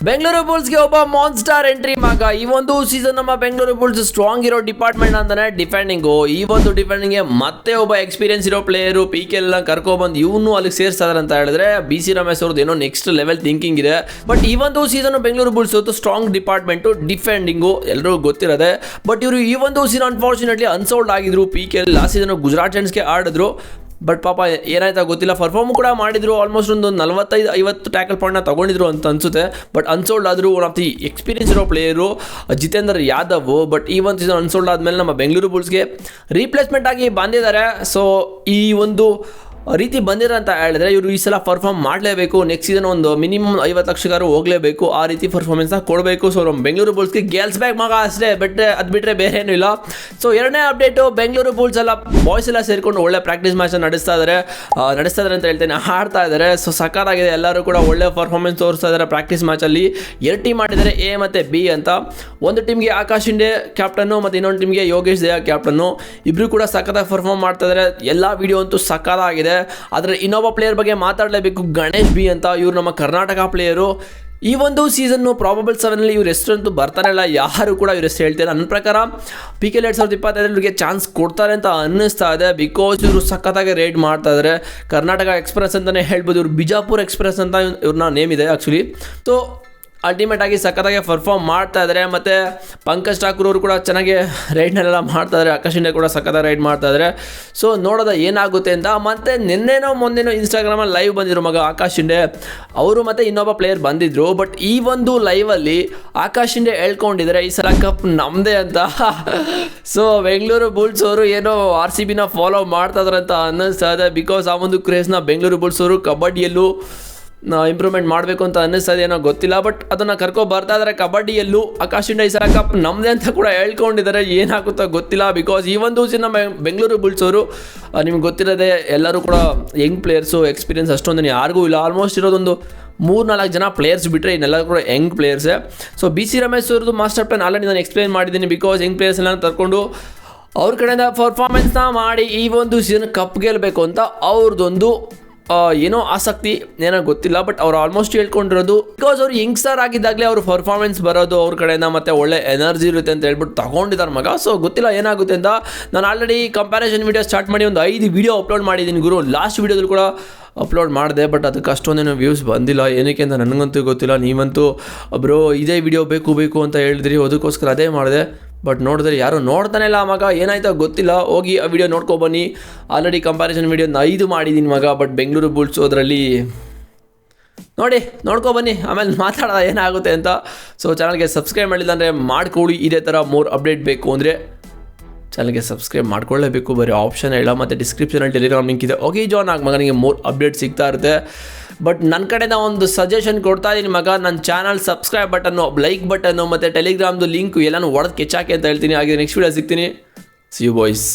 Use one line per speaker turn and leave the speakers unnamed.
ಬೆಂಗಳೂರು ಬುಲ್ಸ್ಗೆ ಒಬ್ಬ monster entry ಮಗ. ಈ ಒಂದು ಸೀಸನ್ ನಮ್ಮ ಬೆಂಗಳೂರು ಬುಲ್ಸ್ ಸ್ಟ್ರಾಂಗ್ ಇರೋ ಡಿಪಾರ್ಟ್ಮೆಂಟ್ ಅಂತಾನೆ ಡಿಫೆಂಡಿಂಗು. ಈ ಒಂದು ಡಿಫೆಂಡಿಂಗ್ಗೆ ಮತ್ತೆ ಒಬ್ಬ ಎಕ್ಸ್ಪೀರಿಯನ್ಸ್ ಇರೋ ಪ್ಲೇಯರು PK ಕರ್ಕೊಬಂದು ಇವನು ಅಲ್ಲಿಗೆ ಸೇರಿಸ್ತಾರೆ ಅಂತ ಹೇಳಿದ್ರೆ BC ರಮೇಶ್ ಅವ್ರದ್ದು ಏನೋ ನೆಕ್ಸ್ಟ್ ಲೆವೆಲ್ ಥಿಂಕಿಂಗ್ ಇದೆ. ಬಟ್ ಈ ಒಂದು season Bengaluru bulls strong department defending ಎಲ್ಲರೂ ಗೊತ್ತಿರೋದೆ. ಬಟ್ ಇವರು ಈ ಒಂದು ಸೀಸನ್ ಅನ್ಫಾರ್ಚುನೇಟ್ಲಿ ಅನ್ಸೋಲ್ಡ್ ಆಗಿದ್ರು. PK ಲಾಸ್ಟ್ ಸೀಸನ್ ಗುಜರಾತ್ ಜೈಂಟ್ಸ್ಗೆ ಆಡಿದ್ರು. ಬಟ್ ಪಾಪ ಏನಾಯ್ತಾ ಗೊತ್ತಿಲ್ಲ, ಪರ್ಫಾರ್ಮ್ ಕೂಡ ಮಾಡಿದ್ರು. ಆಲ್ಮೋಸ್ಟ್ ಒಂದು 45-50 ಟ್ಯಾಕಲ್ ಪಾಯಿಂಟ್ನ ತೊಗೊಂಡಿದ್ರು ಅಂತ ಅನಿಸುತ್ತೆ. ಬಟ್ ಅನ್ಸೋಲ್ಡ್ ಆದರೂ ಒನ್ ಆಫ್ ದಿ ಎಕ್ಸ್ಪೀರಿಯನ್ಸ್ ಇರೋ ಪ್ಲೇಯರು ಜಿತೇಂದ್ರ ಯಾದವ್. ಬಟ್ ಈ ಒಂದು ಸೀಸನ್ ಅನ್ಸೋಲ್ಡ್ ಆದಮೇಲೆ ನಮ್ಮ ಬೆಂಗಳೂರು ಬುಲ್ಸ್ಗೆ ರೀಪ್ಲೇಸ್ಮೆಂಟ್ ಆಗಿ ಬಂದಿದ್ದಾರೆ. ಸೊ ಈ ಒಂದು ರೀತಿ ಬಂದಿರೋ ಅಂತ ಹೇಳಿದ್ರೆ ಇವರು ಈ ಸಲ ಪರ್ಫಾರ್ಮ್ ಮಾಡಲೇಬೇಕು. ನೆಕ್ಸ್ಟ್ ಸೀಸನ್ ಒಂದು ಮಿನಿಮಮ್ 50 ಲಕ್ಷಗಾರು ಹೋಗಲೇಬೇಕು. ಆ ರೀತಿ ಪರ್ಫಾರ್ಮೆನ್ಸ್ನ ಕೊಡಬೇಕು. ಸೊ ನಮ್ಮ ಬೆಂಗಳೂರು ಬುಲ್ಸ್ಗೆ ಗೆಲ್ಸ್ಬೇಕು ಮಗ ಅಷ್ಟೇ. ಅದು ಬಿಟ್ಟರೆ ಬೇರೆ ಏನೂ ಇಲ್ಲ. ಸೊ ಎರಡನೇ ಅಪ್ಡೇಟು, ಬೆಂಗಳೂರು ಬುಲ್ಸ್ ಎಲ್ಲ ಬಾಯ್ಸ್ ಎಲ್ಲ ಸೇರಿಕೊಂಡು ಒಳ್ಳೆ ಪ್ರಾಕ್ಟೀಸ್ ಮ್ಯಾಚ್ ನಡೆಸ್ತಾ ಇದ್ದಾರೆ ಅಂತ ಹೇಳ್ತೇನೆ, ಆಡ್ತಾ ಇದ್ದಾರೆ. ಸೊ ಸಕ್ಕತ್ತಾಗಿದೆ. ಎಲ್ಲರೂ ಕೂಡ ಒಳ್ಳೆ ಪರ್ಫಾರ್ಮೆನ್ಸ್ ತೋರಿಸ್ತಾ ಇದ್ದಾರೆ ಪ್ರಾಕ್ಟೀಸ್ ಮ್ಯಾಚಲ್ಲಿ. 2 ಟೀಮ್ ಮಾಡಿದ್ದಾರೆ, A ಮತ್ತು B ಅಂತ. ಒಂದು ಟೀಮ್ಗೆ ಆಕಾಶ್ ಇಂಡೆ ಕ್ಯಾಪ್ಟನ್ನು ಮತ್ತು ಇನ್ನೊಂದು ಟೀಮ್ಗೆ ಯೋಗೇಶ್ ದಯಾ ಕ್ಯಾಪ್ಟನ್ನು. ಇಬ್ಬರು ಕೂಡ ಸಕ್ಕತ್ತಾಗಿ ಪರ್ಫಾರ್ಮ್ ಮಾಡ್ತಾ ಇದ್ದಾರೆ. ಎಲ್ಲ ವಿಡಿಯೋ ಅಂತೂ ಸಕ್ಕತ್ತಾಗಿದೆ. ಆದರೆ ಇನ್ನೊಬ್ಬ ಪ್ಲೇಯರ್ ಬಗ್ಗೆ ಮಾತಾಡಲೇಬೇಕು, ಗಣೇಶ್ B ಅಂತ. ಇವರು ನಮ್ಮ ಕರ್ನಾಟಕ ಪ್ಲೇಯರು. ಈ ಒಂದು ಸೀಸನ್ನು ಪ್ರಾಬಬಲ್ 7ನಲ್ಲಿ ಇವ್ರ ಹೆಸರಂತೂ ಬರ್ತಾನೆ ಇಲ್ಲ, ಯಾರು ಕೂಡ ಇವ್ರ ಹೆಸರು ಹೇಳ್ತಾರೆ. ನನ್ನ ಪ್ರಕಾರ PK 2025 ಚಾನ್ಸ್ ಕೊಡ್ತಾರೆ ಅಂತ ಅನ್ನಿಸ್ತಾ ಇದೆ. ಬಿಕಾಸ್ ಇವರು ಸಖತ್ತಾಗಿ ರೇಡ್ ಮಾಡ್ತಾ ಇದ್ದಾರೆ. ಕರ್ನಾಟಕ ಎಕ್ಸ್ಪ್ರೆಸ್ ಅಂತಲೇ ಹೇಳ್ಬೋದು. ಇವರು ಬಿಜಾಪುರ್ ಎಕ್ಸ್ಪ್ರೆಸ್ ಅಂತ ಇವ್ರನ್ನ ನೇಮ್ ಇದೆ ಆ್ಯಕ್ಚುಲಿ. ಸೊ ಅಲ್ಟಿಮೇಟ್ ಆಗಿ ಸಖತ್ತಾಗಿ ಪರ್ಫಾರ್ಮ್ ಮಾಡ್ತಾ ಇದ್ದಾರೆ. ಮತ್ತು ಪಂಕಜ್ ಠಾಕೂರ್ ಅವರು ಕೂಡ ಚೆನ್ನಾಗಿ ರೈಡ್ನೆಲ್ಲ ಮಾಡ್ತಾ ಇದ್ದಾರೆ. ಆಕಾಶ್ ಇಂಡಿಯಾ ಕೂಡ ಸಖತ್ತಾಗಿ ರೈಡ್ ಮಾಡ್ತಾ ಇದ್ದಾರೆ. ಸೊ ನೋಡೋದ ಏನಾಗುತ್ತೆ ಅಂತ. ಮತ್ತು ನಿನ್ನೆನೋ ಮೊನ್ನೆನೋ ಇನ್ಸ್ಟಾಗ್ರಾಮಲ್ಲಿ ಲೈವ್ ಬಂದಿದ್ರು ಮಗ ಆಕಾಶ್ ಇಂಡಿಯಾ ಅವರು ಮತ್ತು ಇನ್ನೊಬ್ಬ ಪ್ಲೇಯರ್ ಬಂದಿದ್ದರು. ಬಟ್ ಈ ಒಂದು ಲೈವಲ್ಲಿ ಆಕಾಶ್ ಇಂಡಿಯಾ ಹೇಳ್ಕೊಂಡಿದ್ದಾರೆ ಈ ಸಲ ಕಪ್ ನಮ್ಮದೇ ಅಂತ. ಸೊ ಬೆಂಗಳೂರು ಬುಲ್ಸ್ ಅವರು ಏನೋ RCBನ ಫಾಲೋ ಮಾಡ್ತಾ ಇದ್ದಾರೆ ಅಂತ ಅನ್ನಿಸ್ತಾ ಇದೆ. ಬಿಕಾಸ್ ಆ ಒಂದು ಕ್ರೇಜ್ನ ಬೆಂಗಳೂರು ಬುಲ್ಸ್ ಅವರು ಕಬಡ್ಡಿಯಲ್ಲೂ ಇಂಪ್ರೂವ್ಮೆಂಟ್ ಮಾಡಬೇಕು ಅಂತ ಅನ್ನಿಸ್ತದೆ, ಏನೋ ಗೊತ್ತಿಲ್ಲ. ಬಟ್ ಅದನ್ನು ಬರ್ತಾ ಇದ್ದಾರೆ ಕಬಡ್ಡಿಯಲ್ಲೂ. ಆಕಾಶ್ ಇಂಡಿಯಾ ಈ ಸಲ ಕಪ್ ನಮ್ಮದೇ ಅಂತ ಕೂಡ ಹೇಳ್ಕೊಂಡಿದ್ದಾರೆ. ಏನಾಗುತ್ತೋ ಗೊತ್ತಿಲ್ಲ. ಬಿಕಾಸ್ ಈ ಒಂದು ನಮ್ಮ ಬೆಂಗಳೂರು ಬುಲ್ಸ್ ಅವರು ನಿಮ್ಗೆ ಗೊತ್ತಿರೋದೆ, ಎಲ್ಲರೂ ಕೂಡ ಯಂಗ್ ಪ್ಲೇಯರ್ಸು, ಎಕ್ಸ್ಪೀರಿಯನ್ಸ್ ಅಷ್ಟೊಂದು ಯಾರಿಗೂ ಇಲ್ಲ. ಆಲ್ಮೋಸ್ಟ್ ಇರೋದೊಂದು 3-4 ಜನ ಪ್ಲೇಯರ್ಸ್ ಬಿಟ್ಟರೆ ಇನ್ನೆಲ್ಲರೂ ಕೂಡ ಯಂಗ್ ಪ್ಲೇಯರ್ಸೇ. ಸೊ BC ರಮೇಶ್ ಅವ್ರದ್ದು ಮಾಸ್ಟರ್ ಪ್ಲಾನ್ ಆಲ್ರೆಡಿ ನಾನು ಎಕ್ಸ್ಪ್ಲೇನ್ ಮಾಡಿದ್ದೀನಿ. ಬಿಕಾಸ್ ಯಂಗ್ ಪ್ಲೇಯರ್ಸ್ ಎಲ್ಲ ತರ್ಕೊಂಡು ಅವ್ರ ಕಡೆಯಿಂದ ಪರ್ಫಾರ್ಮೆನ್ಸ್ನ ಮಾಡಿ ಈ ಒಂದು ಸೀಸನ್ ಕಪ್ ಗೆಲ್ಲಬೇಕು ಅಂತ ಅವ್ರದ್ದೊಂದು ಏನೋ ಆಸಕ್ತಿ, ಏನೋ ಗೊತ್ತಿಲ್ಲ. ಬಟ್ ಅವ್ರು ಆಲ್ಮೋಸ್ಟ್ ಹೇಳ್ಕೊಂಡಿರೋದು ಬಿಕಾಸ್ ಅವ್ರು ಯಂಗ್ಸ್ಟರ್ ಆಗಿದ್ದಾಗಲೇ ಅವ್ರ ಪರ್ಫಾರ್ಮೆನ್ಸ್ ಬರೋದು ಅವ್ರ ಕಡೆಯಿಂದ, ಮತ್ತು ಒಳ್ಳೆ ಎನರ್ಜಿ ಇರುತ್ತೆ ಅಂತ ಹೇಳ್ಬಿಟ್ಟು ತಗೊಂಡಿದ್ದಾರೆ ಮಗ. ಸೊ ಗೊತ್ತಿಲ್ಲ ಏನಾಗುತ್ತೆ ಅಂತ. ನಾನು ಆಲ್ರೆಡಿ ಕಂಪ್ಯಾರಿಸನ್ ವೀಡಿಯೋ ಸ್ಟಾರ್ಟ್ ಮಾಡಿ ಒಂದು 5 ವೀಡಿಯೋ ಅಪ್ಲೋಡ್ ಮಾಡಿದ್ದೀನಿ ಗುರು. ಲಾಸ್ಟ್ ವೀಡಿಯೋದಲ್ಲಿ ಕೂಡ ಅಪ್ಲೋಡ್ ಮಾಡಿದೆ. ಬಟ್ ಅದಕ್ಕೆ ಅಷ್ಟೊಂದೇನೋ ವ್ಯೂಸ್ ಬಂದಿಲ್ಲ. ಏನಕ್ಕೆ ಅಂತ ನನಗಂತೂ ಗೊತ್ತಿಲ್ಲ. ನೀವಂತೂ ಬ್ರೋ ಇದೇ ವಿಡಿಯೋ ಬೇಕು ಅಂತ ಹೇಳಿದ್ರಿ, ಅದಕ್ಕೋಸ್ಕರ ಅದೇ ಮಾಡಿದೆ. ಬಟ್ ನೋಡಿದ್ರೆ ಯಾರು ನೋಡ್ತಾನೆ ಇಲ್ಲ ಮಗ. ಏನಾಯ್ತೋ ಗೊತ್ತಿಲ್ಲ. ಹೋಗಿ ಆ ವಿಡಿಯೋ ನೋಡ್ಕೊಬನ್ನಿ. ಆಲ್ರೆಡಿ ಕಂಪ್ಯಾರಿಸನ್ ವೀಡಿಯೋ 5 ಮಾಡಿದ್ದೀನಿ ಮಗ. ಬಟ್ ಬೆಂಗಳೂರು ಬುಲ್ಸ್ ಅದರಲ್ಲಿ ನೋಡ್ಕೊಬನ್ನಿ, ಆಮೇಲೆ ಮಾತಾಡೋದ ಏನಾಗುತ್ತೆ ಅಂತ. ಸೊ ಚಾನಲ್ಗೆ ಸಬ್ಸ್ಕ್ರೈಬ್ ಮಾಡಿಲ್ಲ ಅಂದರೆ ಮಾಡ್ಕೊಳ್ಳಿ. ಇದೇ ಥರ ಮೋರ್ ಅಪ್ಡೇಟ್ ಬೇಕು ಅಂದರೆ ಚಾನಲ್ಗೆ ಸಬ್ಸ್ಕ್ರೈಬ್ ಮಾಡ್ಕೊಳ್ಳೇಬೇಕು. ಬರೀ ಆಪ್ಷನ್ ಇಲ್ಲ. ಮತ್ತು ಡಿಸ್ಕ್ರಿಪ್ಷನಲ್ಲಿ ಟೆಲಿಗ್ರಾಮ್ ಲಿಂಕ್ ಇದೆ, ಹೋಗಿ ಜಾಯ್ನ್ ಆಗಿ ಮಗ. ನಿಮಗೆ ಮೋರ್ ಅಪ್ಡೇಟ್ ಸಿಗ್ತಾ ಇರುತ್ತೆ. ಬಟ್ ನನ್ನ ಕಡೆಯಿಂದ ಒಂದು ಸಜೆಷನ್ ಕೊಡ್ತಾ ಇದ್ದೀನಿ ಮಗ. ನನ್ನ ಚಾನಲ್ ಸಬ್ಸ್ಕ್ರೈಬ್ ಬಟನ್ನು, ಲೈಕ್ ಬಟನ್ನು ಮತ್ತು ಟೆಲಿಗ್ರಾಮ್ದು ಲಿಂಕು ಎಲ್ಲನೂ ಹೊಡೆದು ಕೆಚ್ಚಾಕಿ ಅಂತ ಹೇಳ್ತೀನಿ. ಹಾಗೆ ನೆಕ್ಸ್ಟ್ ವೀಡಿಯೋ ಸಿಗ್ತೀನಿ. See you boys.